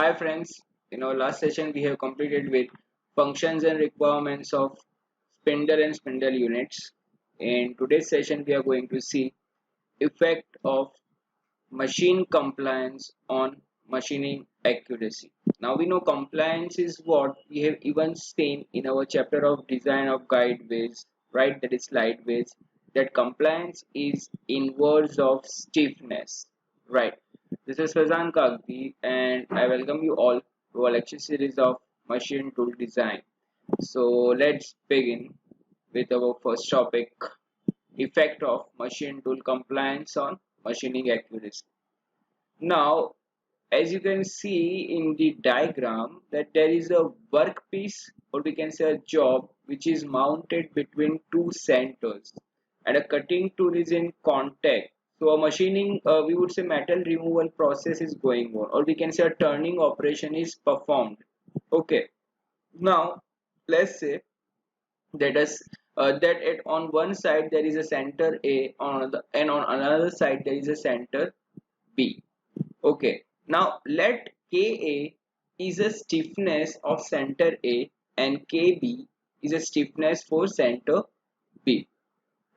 Hi friends, in our last session we have completed with functions and requirements of spindle and spindle units. In today's session we are going to see effect of machine compliance on machining accuracy. Now we know compliance is what we have even seen in our chapter of design of guideways, right? That is slideways. That compliance is inverse of stiffness, right? This is Fazan Kagdi and I welcome you all to our lecture series of machine tool design. So let's begin with our first topic, effect of machine tool compliance on machining accuracy. Now, as you can see in the diagram that there is a workpiece or we can say a job which is mounted between two centers and a cutting tool is in contact. So a machining, we would say metal removal process is going on, or we can say a turning operation is performed. Okay. Now, let's say that is that on one side there is a center A on the and on another side there is a center B. Okay, now let Ka is a stiffness of center A and Kb is a stiffness for center B.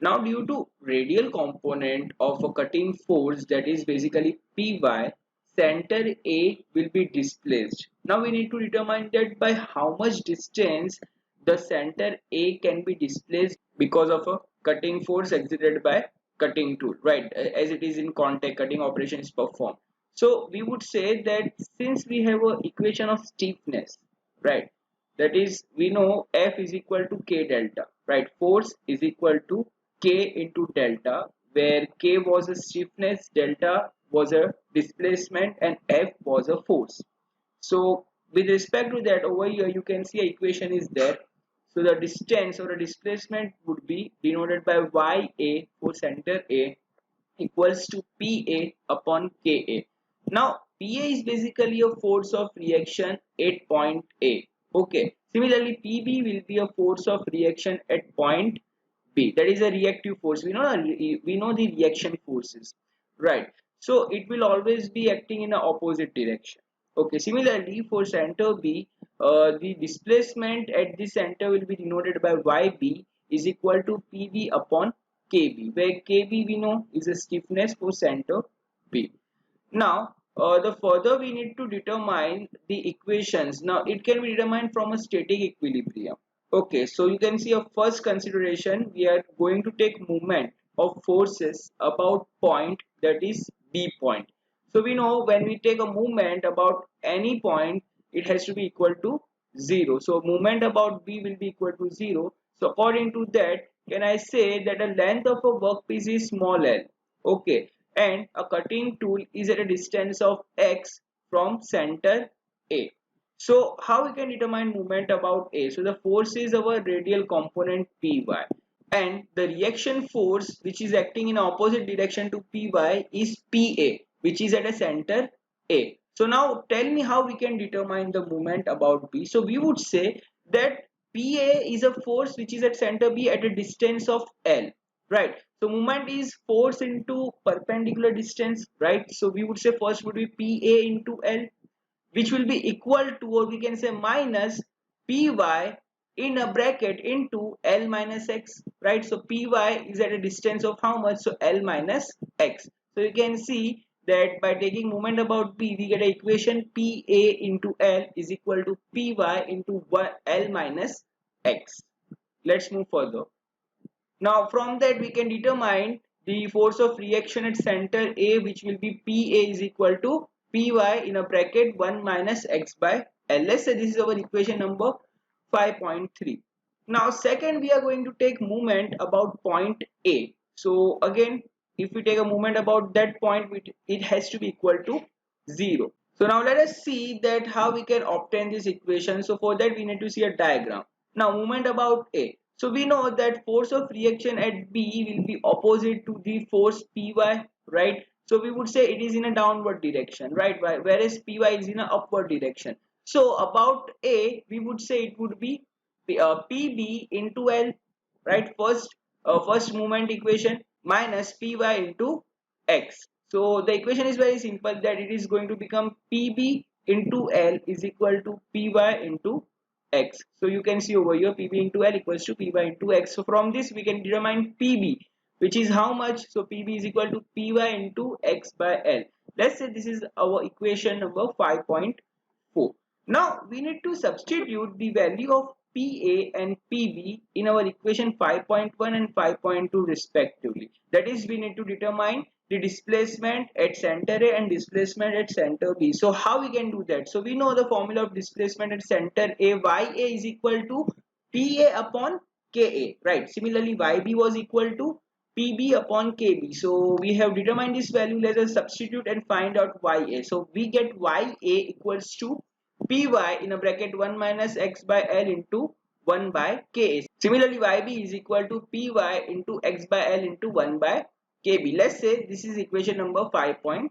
Now due to radial component of a cutting force, that is basically Py, center A will be displaced. Now we need to determine that by how much distance the center A can be displaced because of a cutting force exerted by cutting tool, right? As it is in contact, cutting operation is performed. So we would say that since we have a equation of stiffness, right? That is, we know F is equal to K delta, right? Force is equal to K into delta, where K was a stiffness, delta was a displacement, and F was a force. So with respect to that, over here you can see a equation is there. So the distance or the displacement would be denoted by YA for center A equals to PA upon KA. Now PA is basically a force of reaction at point A. Okay. Similarly, PB will be a force of reaction at point B. That is a reactive force. We know the reaction forces, right? So it will always be acting in the opposite direction. Okay. Similarly, for center B, the displacement at the center will be denoted by YB is equal to PB upon KB, where KB we know is a stiffness for center B. Now, the further we need to determine the equations. Now, it can be determined from a static equilibrium. Okay, so you can see a first consideration, we are going to take moment of forces about point, that is B point. So we know when we take a movement about any point, it has to be equal to 0. So movement about B will be equal to 0. So according to that, can I say that the length of a workpiece is small l? Okay, and a cutting tool is at a distance of x from center A. So how we can determine movement about A? So the force is our radial component Py, and the reaction force which is acting in opposite direction to Py is Pa, which is at a center A. So now tell me how we can determine the movement about B. So we would say that Pa is a force which is at center B at a distance of L, right? So movement is force into perpendicular distance, right? So we would say first would be Pa into L, which will be equal to, or we can say minus Py in a bracket into L minus X, right? So Py is at a distance of how much? So L minus X. So you can see that by taking moment about B, we get an equation Pa into L is equal to Py into L minus X. Let's move further. Now from that we can determine the force of reaction at center A, which will be Pa is equal to Py in a bracket 1 minus x by L. Let's say this is our equation number 5.3. Now second we are going to take moment about point A. So again, if we take a moment about that point, it has to be equal to 0. So now let us see that how we can obtain this equation. So for that we need to see a diagram. Now moment about A. So we know that force of reaction at B will be opposite to the force Py, right? So we would say it is in a downward direction, right? Whereas Py is in an upward direction. So about A, we would say it would be Pb into L, right? First moment equation minus Py into X. So the equation is very simple, that it is going to become Pb into L is equal to Py into X. So you can see over here Pb into L equals to Py into X. So from this we can determine Pb, which is how much? So Pb is equal to Py into X by L. Let's say this is our equation number 5.4. Now we need to substitute the value of PA and PB in our equation 5.1 and 5.2 respectively. That is, we need to determine the displacement at center A and displacement at center B. So how we can do that? So we know the formula of displacement at center A, YA is equal to PA upon KA, right? Similarly, YB was equal to PB upon KB. So we have determined this value. Let us substitute and find out YA. So we get YA equals to Py in a bracket 1 minus X by L into 1 by Ka. Similarly, Yb is equal to Py into X by L into 1 by Kb. Let's say this is equation number 5.6.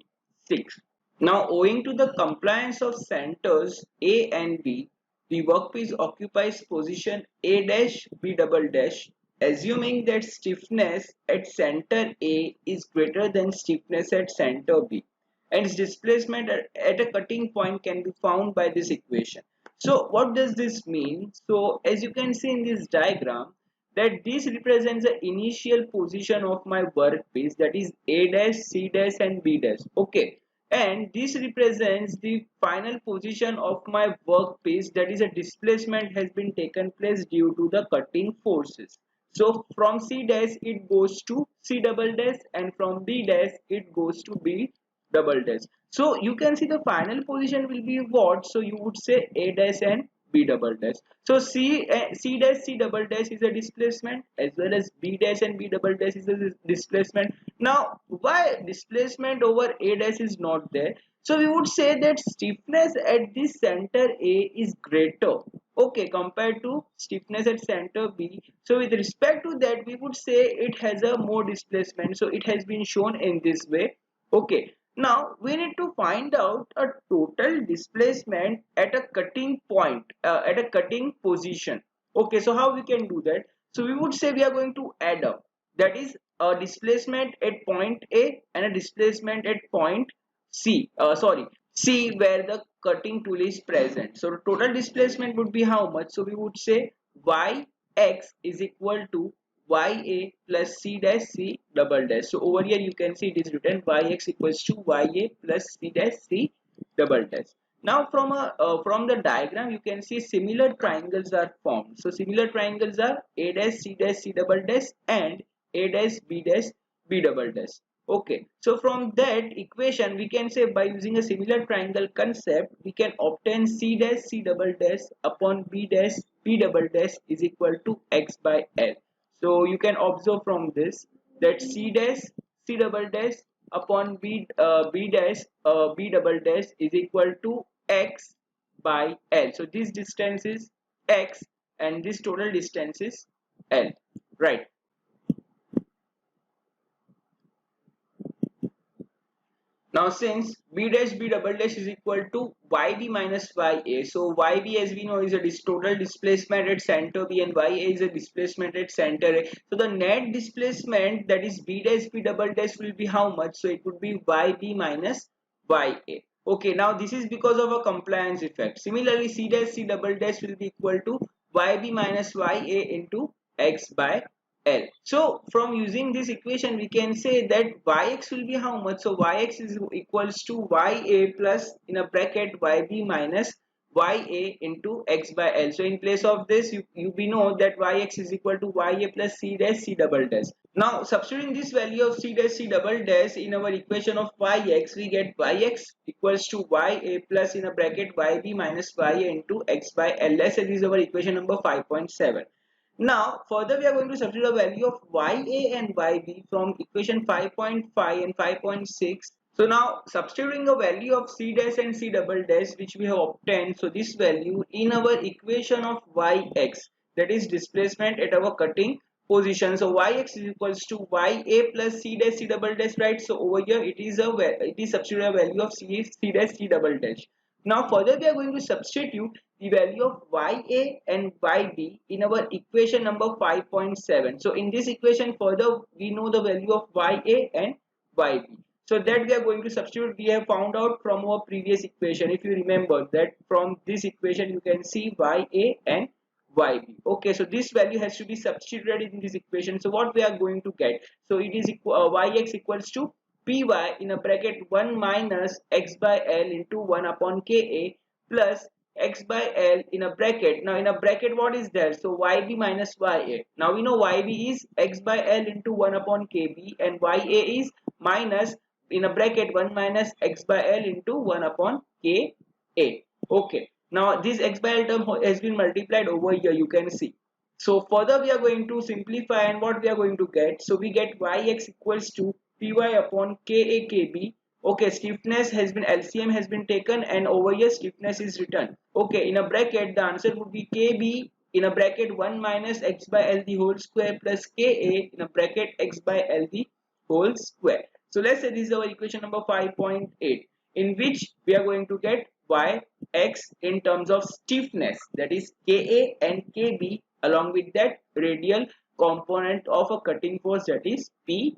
Now, owing to the compliance of centers A and B, the workpiece occupies position A dash B double dash, assuming that stiffness at center A is greater than stiffness at center B, and its displacement at a cutting point can be found by this equation. So what does this mean? So as you can see in this diagram, that this represents the initial position of my workpiece, that is A dash, C dash and B dash. Okay, and this represents the final position of my workpiece, that is a displacement has been taken place due to the cutting forces. So from C dash it goes to C double dash, and from B dash it goes to B double dash. So you can see the final position will be what? So you would say A dash and B double dash. So C dash C double dash is a displacement, as well as B dash and B double dash is a displacement. Now why displacement over A dash is not there? So we would say that stiffness at this center A is greater, okay, compared to stiffness at center B. So with respect to that, we would say it has a more displacement. So it has been shown in this way. Okay, now we need to find out a total displacement at a cutting point, at a cutting position. Okay, so how we can do that? So we would say we are going to add up, that is a displacement at point A and a displacement at point C where the cutting tool is present. So total displacement would be how much? So we would say Yx is equal to Ya plus C dash C double dash. So over here you can see it is written Yx equals to Ya plus C dash C double dash. Now from the diagram you can see similar triangles are formed. So similar triangles are A dash C double dash and A dash B double dash. Okay, so from that equation we can say, by using a similar triangle concept, we can obtain C dash C double dash upon B dash B double dash is equal to X by L. So you can observe from this that C dash C double dash upon B dash B double dash is equal to X by L. So this distance is X and this total distance is L, right? Now since B dash B double dash is equal to YB minus YA, so YB as we know is a total displacement at center B and YA is a displacement at center A. So the net displacement, that is B dash B double dash, will be how much? So it would be YB minus YA. Okay, now this is because of a compliance effect. Similarly, C dash C double dash will be equal to YB minus YA into X by L. So from using this equation we can say that Yx will be how much? So Yx is equals to Ya plus in a bracket Yb minus Ya into X by L. So in place of this we know that Yx is equal to Ya plus C dash C double dash. Now substituting this value of C dash C double dash in our equation of Yx, we get Yx equals to Ya plus in a bracket Yb minus Ya into X by L. This is our equation number 5.7. Now further we are going to substitute the value of Ya and Yb from equation 5.5 and 5.6. So now substituting the value of C dash and C double dash which we have obtained, so this value in our equation of Yx, that is displacement at our cutting position. So Yx is equals to Ya plus C dash C double dash, right? So over here it is substitute a value of C dash C double dash. Now further we are going to substitute the value of Ya and Yb in our equation number 5.7. So in this equation further we know the value of Ya and Yb. So that we are going to substitute. We have found out from our previous equation, if you remember, that from this equation you can see ya and yb. Okay, so this value has to be substituted in this equation. So what we are going to get, so it is yx equals to py in a bracket 1 minus x by l into 1 upon ka plus x by l in a bracket. Now in a bracket what is there? So yb minus ya. Now we know yb is x by l into 1 upon kb and ya is minus in a bracket 1 minus x by l into 1 upon ka. Okay, now this x by l term has been multiplied over here, you can see. So further we are going to simplify, and what we are going to get, so we get yx equals to py upon ka kb. Okay, stiffness has been, LCM has been taken, and over here stiffness is written. Okay, in a bracket the answer would be kb in a bracket 1 minus x by l the whole square plus ka in a bracket x by l the whole square. So let's say this is our equation number 5.8, in which we are going to get yx in terms of stiffness, that is ka and kb, along with that radial component of a cutting force, that is py.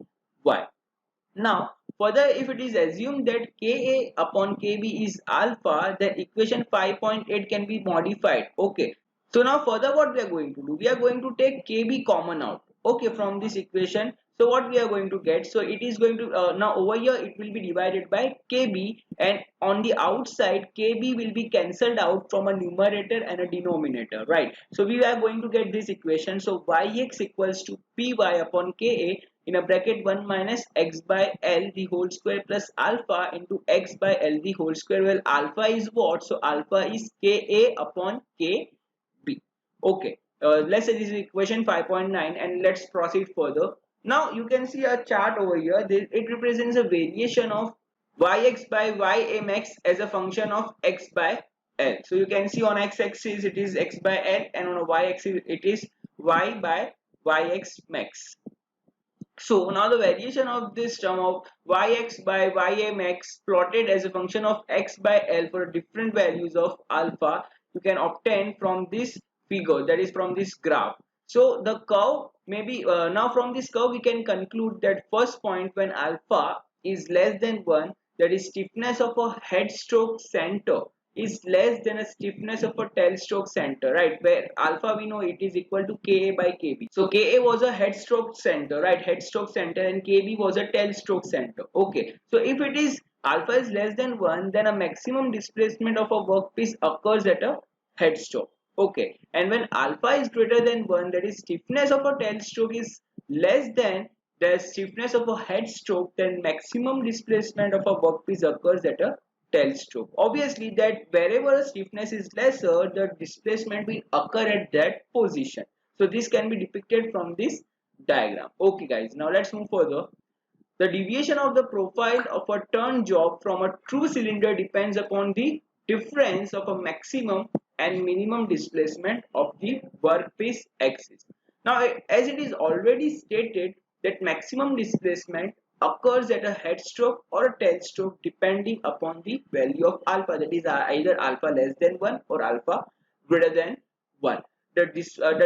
Now further, if it is assumed that ka upon kb is alpha, then equation 5.8 can be modified. Okay, so now further what we are going to do, we are going to take kb common out, okay, from this equation. So what we are going to get, so it is going to now over here it will be divided by kb, and on the outside kb will be cancelled out from a numerator and a denominator, right? So we are going to get this equation. So yx equals to py upon ka in a bracket 1 minus x by l the whole square plus alpha into x by l the whole square. Well, alpha is what? So alpha is ka upon kb. Okay, let's say this is equation 5.9, and let's proceed further. Now you can see a chart over here. It represents a variation of yx by ymax as a function of x by l. So you can see on x-axis it is x by l, and on a y-axis it is y by yx max. So now the variation of this term of yx by ymax plotted as a function of x by l for different values of alpha, you can obtain from this figure, that is from this graph. So the curve may be now from this curve we can conclude that first point, when alpha is less than 1, that is stiffness of a head stroke center is less than a stiffness of a tail stroke center, right? Where alpha we know it is equal to ka by kb. So ka was a head stroke center, right? Head stroke center, and kb was a tail stroke center. Okay, so if it is alpha is less than 1, then a maximum displacement of a workpiece occurs at a head stroke. Okay, and when alpha is greater than 1, that is stiffness of a tail stroke is less than the stiffness of a head stroke, then maximum displacement of a workpiece occurs at a tail stroke. Obviously that wherever stiffness is lesser, the displacement will occur at that position. So this can be depicted from this diagram. Okay guys, now let's move further. The deviation of the profile of a turn job from a true cylinder depends upon the difference of a maximum and minimum displacement of the workpiece axis. Now, as it is already stated that maximum displacement occurs at a head stroke or a tail stroke depending upon the value of alpha, that is either alpha less than 1 or alpha greater than 1. The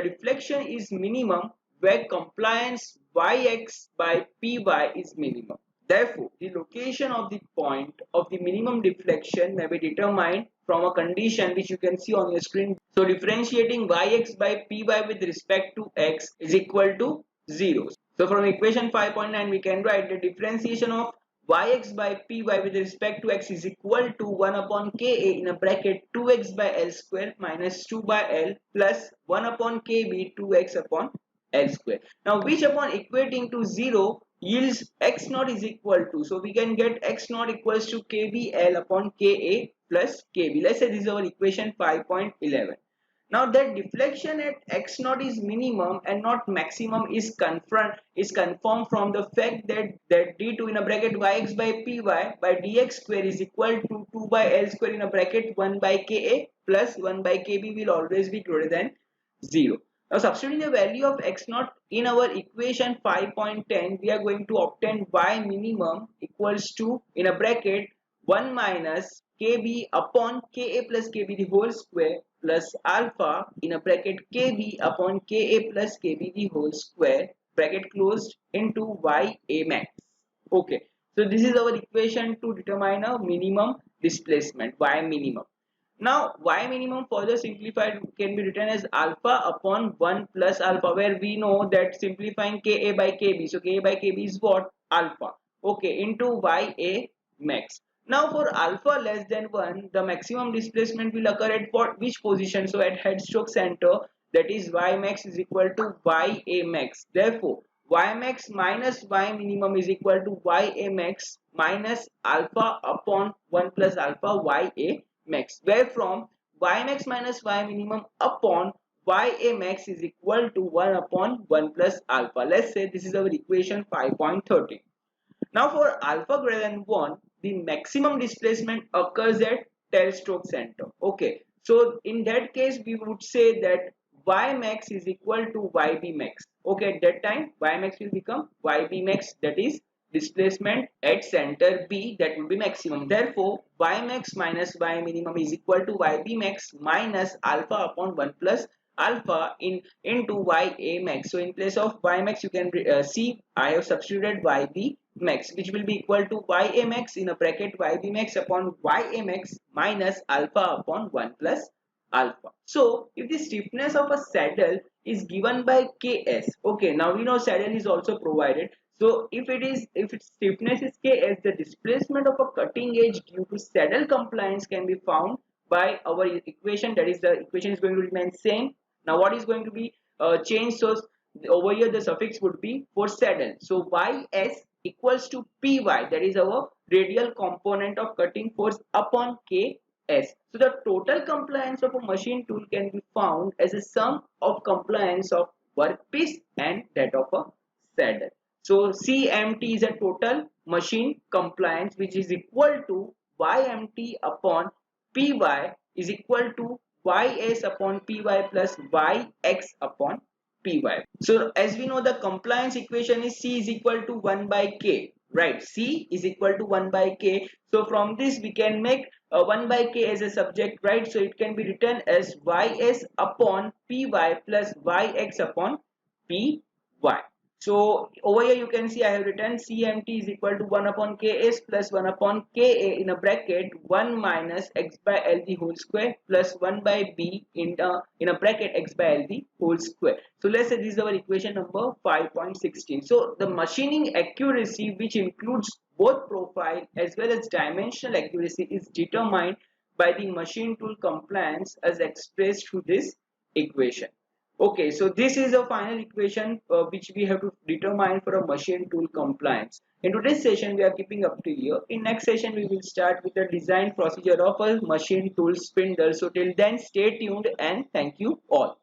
deflection is minimum where compliance yx by py is minimum. Therefore, the location of the point of the minimum deflection may be determined from a condition which you can see on your screen. So differentiating yx by py with respect to x is equal to 0. So from equation 5.9 we can write the differentiation of yx by py with respect to x is equal to 1 upon ka in a bracket 2x by l square minus 2 by l plus 1 upon kb 2x upon l square. Now which upon equating to 0 yields x naught is equal to, so we can get x naught equals to kbl upon ka plus kb. Let's say this is our equation 5.11. Now that deflection at x naught is minimum and not maximum is confirmed from the fact that d2 in a bracket yx by py by dx square is equal to 2 by l square in a bracket 1 by ka plus 1 by kb will always be greater than 0. Now substituting the value of x naught in our equation 5.10, we are going to obtain y minimum equals to in a bracket 1 minus kb upon ka plus kb the whole square plus alpha in a bracket kb upon ka plus kb the whole square bracket closed into ya max. Okay, So this is our equation to determine a minimum displacement, y minimum. Now y minimum further simplified can be written as alpha upon 1 plus alpha, where we know that simplifying Ka by Kb, so Ka by Kb is what? Alpha. Okay, into Ya max. Now for alpha less than 1, the maximum displacement will occur at which position? So at head stroke center, that is y max is equal to Ya max. Therefore y max minus y minimum is equal to Ya max minus alpha upon 1 plus alpha Ya max, where from y max minus y minimum upon Ya max is equal to 1 upon 1 plus alpha. Let's say this is our equation 5.13. Now for alpha greater than 1, the maximum displacement occurs at tail stroke center. Okay, so in that case we would say that y max is equal to yb max. Okay, at that time y max will become yb max, that is displacement at center B, that will be maximum. Therefore y max minus y minimum is equal to yb max minus alpha upon 1 plus alpha into Ya max. So in place of y max you can see I have substituted yb max, which will be equal to Ya max in a bracket yb max upon Ya max minus alpha upon 1 plus alpha. So if the stiffness of a saddle is given by Ks, okay, now we know saddle is also provided. So if its stiffness is Ks, the displacement of a cutting edge due to saddle compliance can be found by our equation. That is, the equation is going to remain same. Now what is going to be changed? So over here the suffix would be for saddle. So Ys equals to Py, that is our radial component of cutting force, upon Ks. So the total compliance of a machine tool can be found as a sum of compliance of workpiece and that of a saddle. So CMT is a total machine compliance, which is equal to YMT upon Py is equal to Ys upon Py plus Yx upon Py. So as we know, the compliance equation is C is equal to 1 by K, right? C is equal to 1 by K. So from this we can make 1 by K as a subject, right? So it can be written as Ys upon Py plus Yx upon Py. So over here you can see I have written CMT is equal to 1 upon Ks plus 1 upon Ka in a bracket 1 minus x by L the whole square plus 1 by B in a bracket x by L the whole square. So let's say this is our equation number 5.16. So the machining accuracy, which includes both profile as well as dimensional accuracy, is determined by the machine tool compliance as expressed through this equation. Okay, so this is a final equation which we have to determine for a machine tool compliance. In today's session, we are keeping up to here. In next session, we will start with the design procedure of a machine tool spindle. So till then, stay tuned and thank you all.